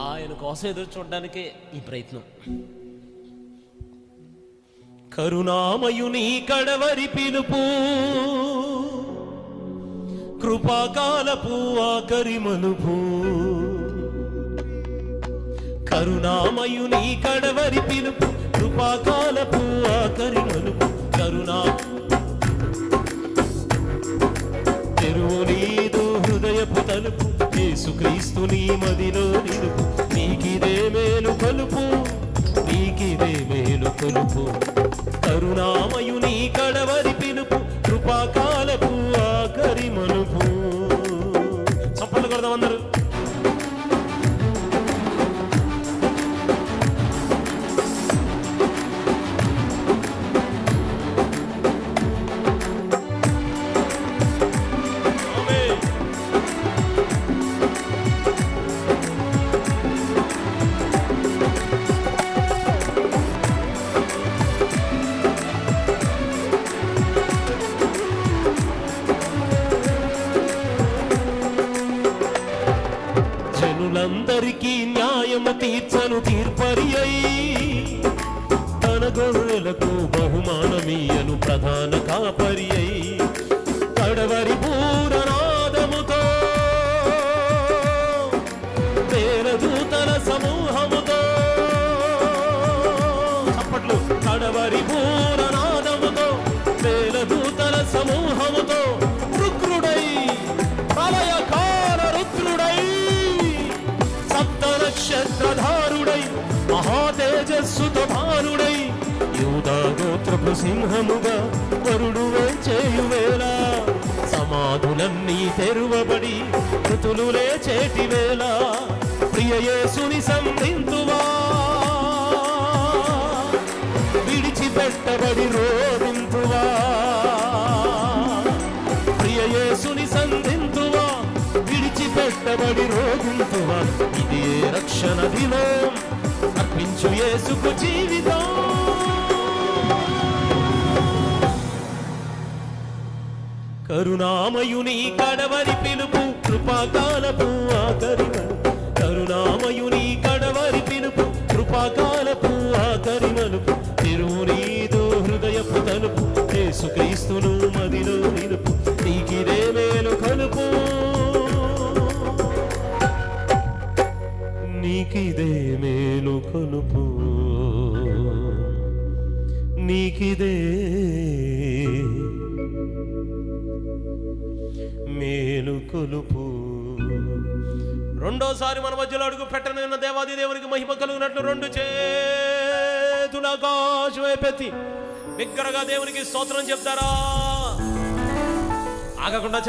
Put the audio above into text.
ఆయన కోసం ఎదురు చూడడానికే ఈ ప్రయత్నం. కరుణామయుని కడవరి పిలుపు, కృపాకాలపు ఆఖరి మలుపు. కరుణామయుని కడవరి పిలుపు, కృపాకాలపు ఆఖరి మలుపు. కరుణా తెరువు నీదు హృదయపు తలుపు, యేసుక్రీస్తు నీ మదిలో నిలుపు. నీకిదే మేలు కొలుపు, నీకిదే మేలు కొలుపు. కరుణామయుని కడవరి పిలుపు, కృపాకాలపు ఆఖరి మలుపు. చప్పట్లు కొడదాం అందరూ. జనులందరికీ న్యాయము తీర్చను తీర్పరి అయి, తన గొర్రెలకు బహుమానమీయను ప్రధాన కాపరి అయి. కడవరి పూరనాదముతో వేల దూతల సమూహముతో, అప్పట్లో కడవరి పూరనాదముతో వేల దూతల సమూహముతో, రుక్రుడై ప్రళయకాల రుద్రుడై నక్షత్రధారుడై మహాతేజస్సుతో భానుడై, యూదా గోత్రపు సింహముగా వరుడు చేయువేళ. సమాధులన్నీ తెరువబడి మృతులు లేచేటి వేళ, ప్రియ యేసుని సంధింతువా, విడిచిపెట్టబడి రోధింతువా. ప్రియ యేసుని సంధింతువా, విడిచిపెట్టబడి రోధింతువా. ఇదే రక్షణ దినం, అర్పించు యేసుకు జీవితం. కరుణామయుని కడవరి పిలుపు, కృపాకాలపు ఆఖరి మలుపు. కరుణామయుని కడవరి పిలుపు, కృపాకాలపు ఆఖరి మలుపు. తెరువు నీదు హృదయపు తలుపు, యేసుక్రీస్తును మదిలో నిలుపు. నీకిదే మేలు కలుపు, నీకిదే మేలు కొలుపు. నీకిదే మేలు కొలుపు. రెండోసారి మన మధ్యలో అడుగు పెట్టనున్న దేవాది దేవునికి మహిమ కలుగునట్లు రెండు చేతుల ఆకాశం వైపెత్తి బిగ్గరగా దేవునికి స్తోత్రం చెప్తారా? ఆగకుండా